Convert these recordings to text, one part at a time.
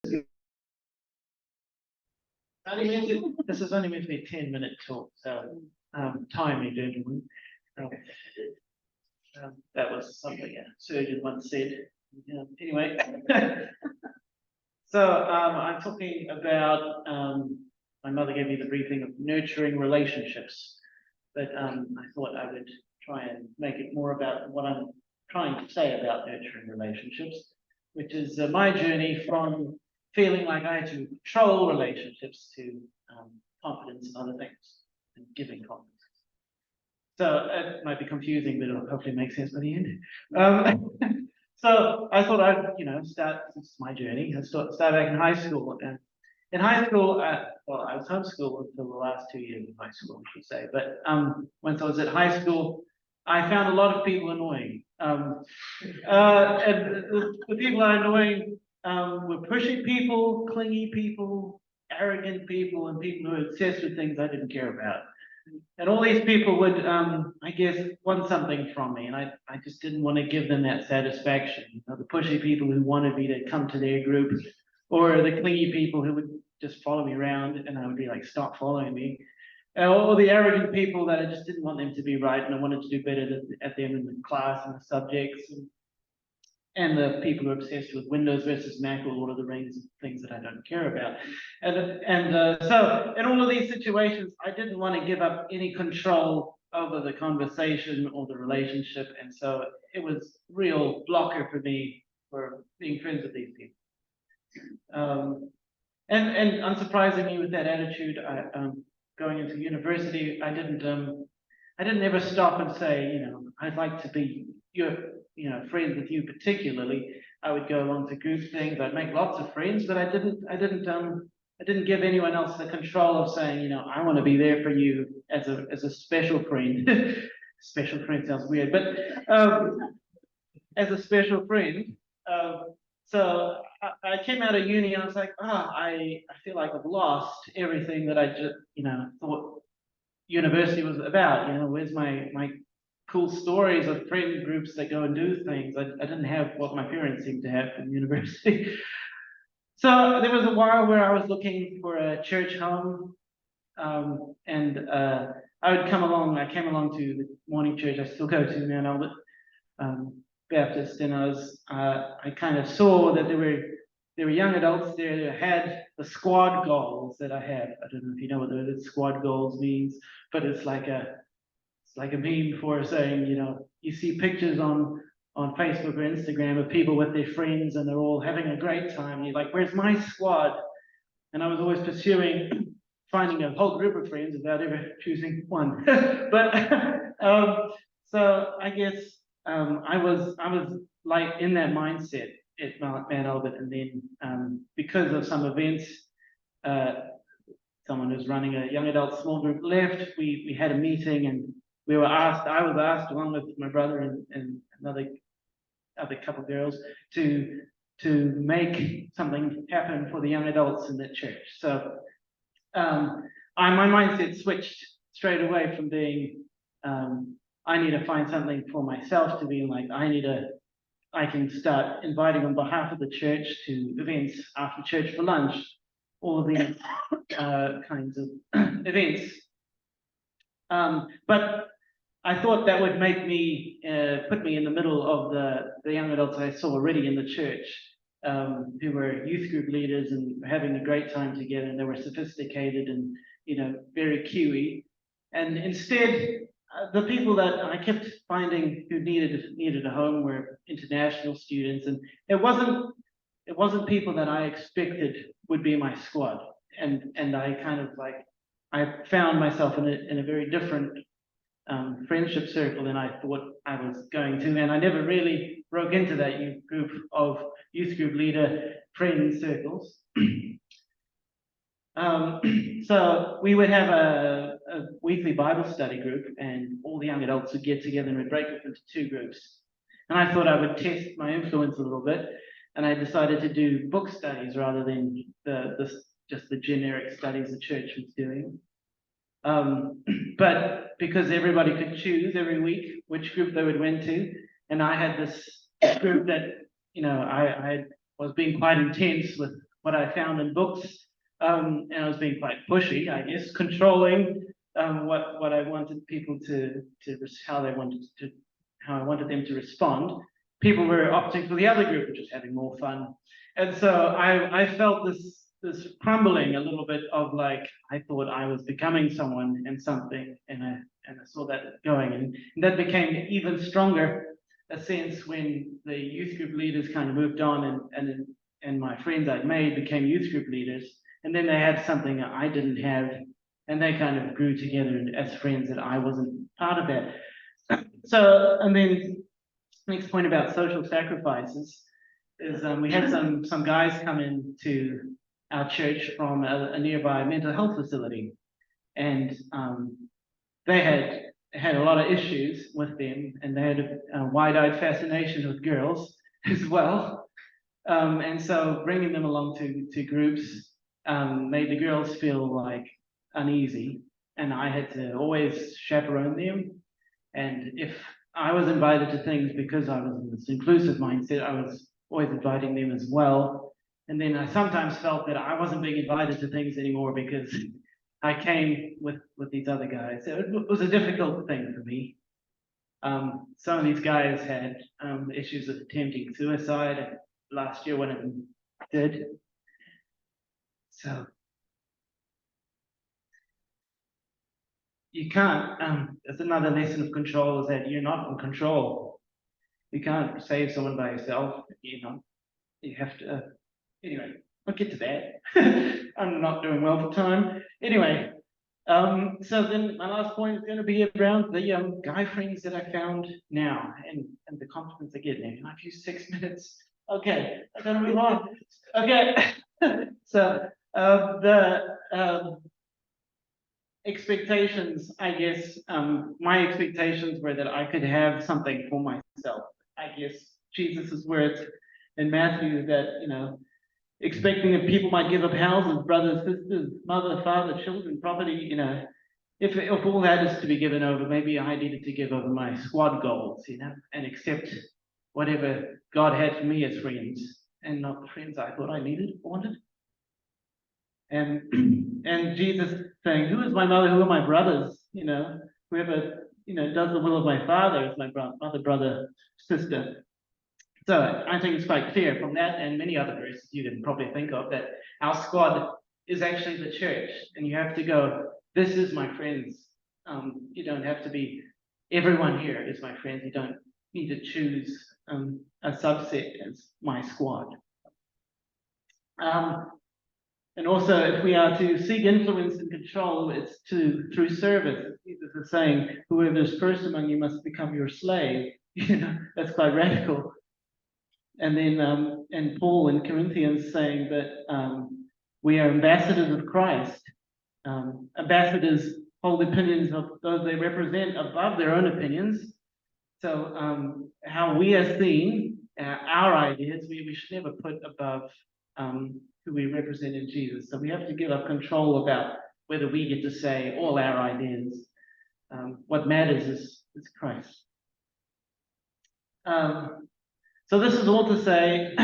This is only meant to be a 10-minute talk, so time me, gentlemen. Um, that was something a surgeon once said. Anyway, so I'm talking about my mother gave me the briefing of nurturing relationships, but I thought I would try and make it more about what I'm trying to say about nurturing relationships, which is my journey from feeling like I had to control relationships to confidence in other things and giving confidence. So it might be confusing, but it'll hopefully make sense by the end. So I thought I'd, start, this is my journey, and start back in high school. And in high school, well, I was homeschooled until the last 2 years of high school, I should say. But once I was at high school, I found a lot of people annoying. And the people I annoying were pushy people, clingy people, arrogant people, and people who were obsessed with things I didn't care about. And all these people would, I guess, want something from me, and I just didn't want to give them that satisfaction. The pushy people who wanted me to come to their group, or the clingy people who would just follow me around, and I would be like, stop following me. Or the arrogant people that I just didn't want them to be right, and I wanted to do better at them in the class and the subjects. And the people who are obsessed with Windows versus Mac or Lord of the Rings, things that I don't care about. So in all of these situations, I didn't want to give up any control over the conversation or the relationship. And so it was a real blocker for me for being friends with these people. And unsurprisingly, with that attitude, going into university, I didn't ever stop and say, I'd like to be friends with you particularly. I would go along to group things. I'd make lots of friends, but I didn't give anyone else the control of saying, I want to be there for you as a special friend. Special friend sounds weird, but as a special friend. So I came out of uni and I was like, I feel like I've lost everything that I just, thought university was about. Where's my cool stories of friend groups that go and do things? I didn't have what my parents seemed to have in university. So there was a while where I was looking for a church home, and I came along to the morning church I still go to, Mount Albert Baptist, and I kind of saw that there were young adults there that had the squad goals that I have. I don't know if you know what the squad goals means, but it's like a meme for saying, you see pictures on Facebook or Instagram of people with their friends and they're all having a great time. And you're like, where's my squad? And I was always pursuing finding a whole group of friends without ever choosing one. But so I guess I was like in that mindset at Mount Albert, and then because of some events, someone who's running a young adult small group left. We had a meeting, and I was asked along with my brother and another couple of girls to make something happen for the young adults in that church. So my mindset switched straight away from being I need to find something for myself to being like I can start inviting on behalf of the church to events after church for lunch, all of these kinds of events. But I thought that would make me, put me in the middle of the young adults I saw already in the church, who were youth group leaders and having a great time together, and they were sophisticated and, very QE. And instead, the people that I kept finding who needed a home were international students, and it wasn't people that I expected would be my squad. And I kind of I found myself in a very different friendship circle than I thought I was going to, and I never really broke into that youth group leader friend circles. So we would have a weekly Bible study group, and all the young adults would get together and we'd break up into two groups. And I thought I would test my influence a little bit, and I decided to do book studies rather than just the generic studies the church was doing. But because everybody could choose every week which group they would went to, and I had this group that I was being quite intense with what I found in books, and I was being quite pushy, I guess, controlling what I wanted people how they wanted to, how I wanted them to respond. People were opting for the other group, which was having more fun, and so I felt this crumbling a little bit of like I thought I was becoming someone and something, and I saw that going, and that became even stronger a sense when the youth group leaders kind of moved on, and my friends I'd made became youth group leaders, and then they had something that I didn't have, and they kind of grew together as friends that I wasn't part of that. So, and then next point about social sacrifices is we had some guys come into our church from a nearby mental health facility, and they had a lot of issues with them, and they had a wide-eyed fascination with girls as well. And so bringing them along to groups made the girls feel like uneasy, and I had to always chaperone them. And if I was invited to things because I was in this inclusive mindset, I was always inviting them as well. And then I sometimes felt that I wasn't being invited to things anymore because I came with these other guys. So it was a difficult thing for me. Some of these guys had issues with attempting suicide. And last year, one of them did. So you can't. That's another lesson of control, is that you're not in control. You can't save someone by yourself. You have to. Anyway, I'll get to that. I'm not doing well for time. Anyway, so then my last point is going to be around the guy friends that I found now and the compliments I get. Maybe like 6 minutes. Okay, I'm going to move on. Okay, so the expectations, I guess, my expectations were that I could have something for myself. I guess Jesus's words in Matthew that, expecting that people might give up houses, brothers, sisters, mother, father, children, property, if all that is to be given over, maybe I needed to give over my squad goals, and accept whatever God had for me as friends, and not the friends I thought I needed or wanted. And Jesus saying, "Who is my mother? Who are my brothers? Whoever does the will of my Father is my mother, brother, sister." So I think it's quite clear from that and many other verses you can probably think of that our squad is actually the church, and you have to go, "This is my friends." You don't have to be, everyone here is my friend. You don't need to choose a subset as my squad. And also, if we are to seek influence and control, it's through service. Jesus is saying, "Whoever is first among you must become your slave." That's quite radical. And then, and Paul in Corinthians saying that we are ambassadors of Christ. Ambassadors hold opinions of those they represent above their own opinions. So how we are seen, our ideas, we should never put above who we represent in Jesus. So we have to give up control about whether we get to say all our ideas. What matters is Christ. So this is all to say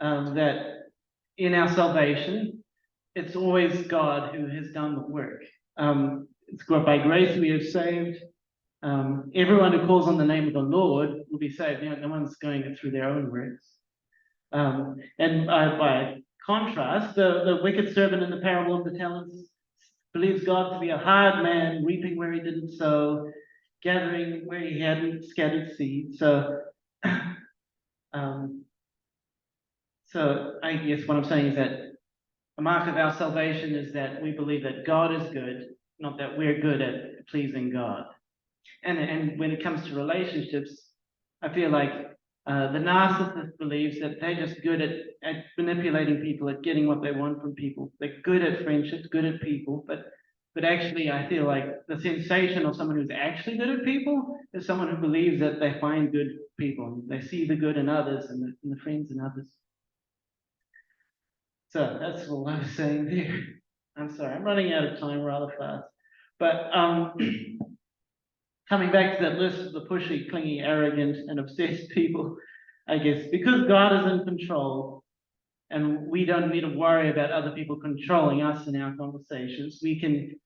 that in our salvation, it's always God who has done the work. It's by grace we have saved. Everyone who calls on the name of the Lord will be saved. No one's going it through their own works. And by contrast, the wicked servant in the parable of the talents believes God to be a hard man, reaping where he didn't sow, gathering where he hadn't scattered seed. So I guess what I'm saying is that a mark of our salvation is that we believe that God is good, not that we're good at pleasing God. And when it comes to relationships, I feel like the narcissist believes that they're just good at manipulating people, at getting what they want from people. They're good at friendships, good at people, but actually I feel like the sensation of someone who's actually good at people is someone who believes that they find good people. They see the good in others and the friends in others. So that's all I was saying there. I'm sorry, I'm running out of time rather fast. But coming back to that list of the pushy, clingy, arrogant, and obsessed people, I guess, because God is in control, and we don't need to worry about other people controlling us in our conversations. We can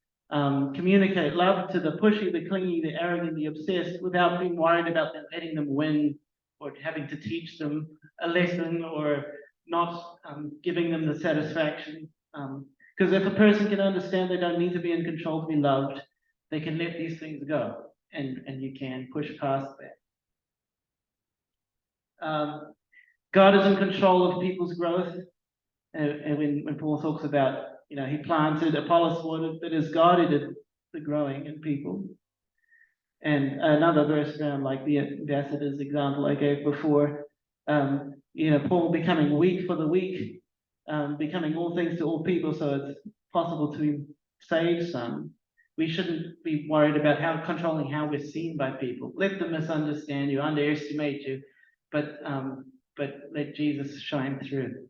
communicate love to the pushy, the clingy, the arrogant, the obsessed, without being worried about them letting them win, or having to teach them a lesson, or not giving them the satisfaction. Because if a person can understand they don't need to be in control to be loved, they can let these things go, and you can push past that. God is in control of people's growth. And when Paul talks about, he planted, Apollos watered, but it's God who did the growing in people. And another verse around, like the ambassador's example I gave before, Paul becoming weak for the weak, becoming all things to all people, so it's possible to save some. We shouldn't be worried about controlling how we're seen by people. Let them misunderstand you, underestimate you, but let Jesus shine through.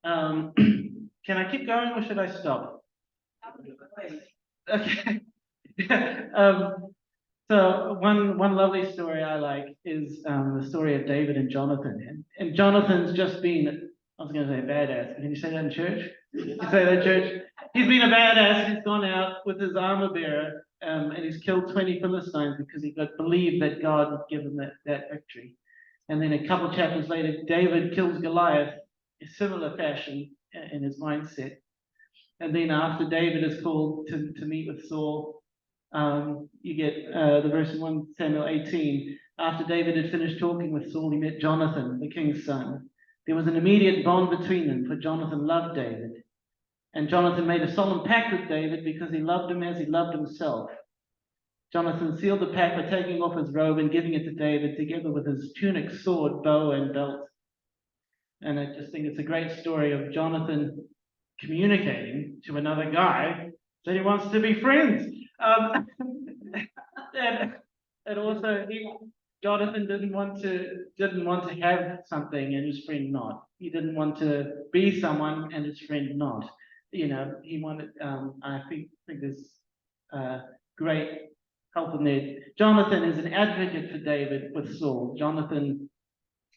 Can I keep going, or should I stop? Okay. So one lovely story I like is the story of David and Jonathan. And Jonathan's just been, I was going to say badass. Can you say that in church? You say that in church? He's been a badass. He's gone out with his armor bearer and he's killed 20 Philistines because he believed that God would give him that victory. And then a couple chapters later, David kills Goliath in a similar fashion in his mindset. And then after David is called to meet with Saul, you get the verse in 1 Samuel 18. After David had finished talking with Saul, he met Jonathan, the king's son. There was an immediate bond between them, for Jonathan loved David. And Jonathan made a solemn pact with David because he loved him as he loved himself. Jonathan sealed the pact by taking off his robe and giving it to David, together with his tunic, sword, bow, and belt. And I just think it's a great story of Jonathan communicating to another guy that he wants to be friends. And also, Jonathan didn't want to have something and his friend not. He didn't want to be someone and his friend not. He wanted. I think there's great help in there. Jonathan is an advocate for David with Saul. Jonathan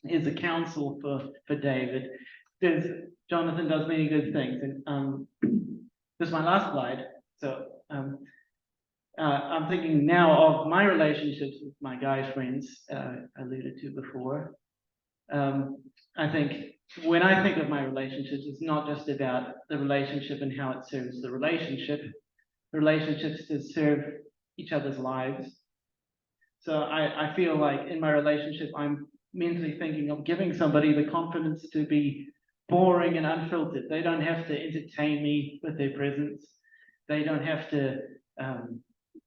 is a counsel for David. Jonathan does many good things. And this is my last slide. So I'm thinking now of my relationships with my guy friends I alluded to before. I think when I think of my relationships, it's not just about the relationship and how it serves the relationship. Relationships to serve each other's lives. So I feel like in my relationship, I'm mentally thinking of giving somebody the confidence to be boring and unfiltered. They don't have to entertain me with their presence. They don't have to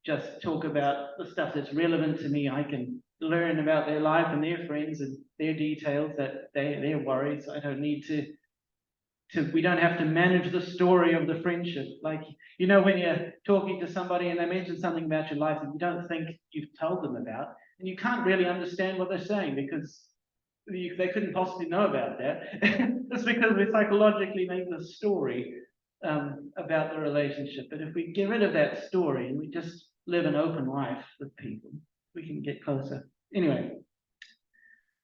just talk about the stuff that's relevant to me. I can learn about their life and their friends and their details, that their worries. I don't need to we don't have to manage the story of the friendship. Like, when you're talking to somebody and they mention something about your life that you don't think you've told them about, and you can't really understand what they're saying because they couldn't possibly know about that. It's because we're psychologically making a story about the relationship. But if we get rid of that story and we just live an open life with people, we can get closer. Anyway,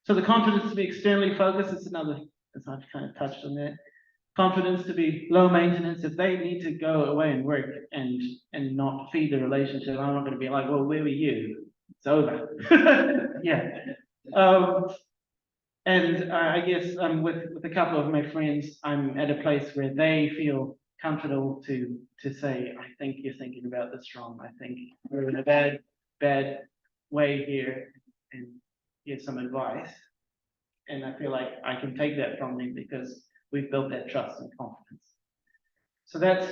so the confidence to be externally focused is another, as I've kind of touched on that. Confidence to be low maintenance. If they need to go away and work and not feed the relationship, I'm not going to be like, well, where were you? It's over. Yeah. And I guess with a couple of my friends, I'm at a place where they feel comfortable to say, I think you're thinking about this wrong. I think we're in a bad way here, and give some advice. And I feel like I can take that from them because we've built that trust and confidence. So that's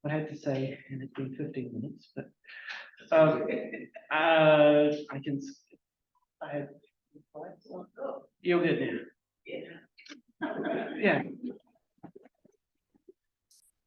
what I had to say, and it's been 15 minutes, but I had. You're good now. Yeah. Yeah.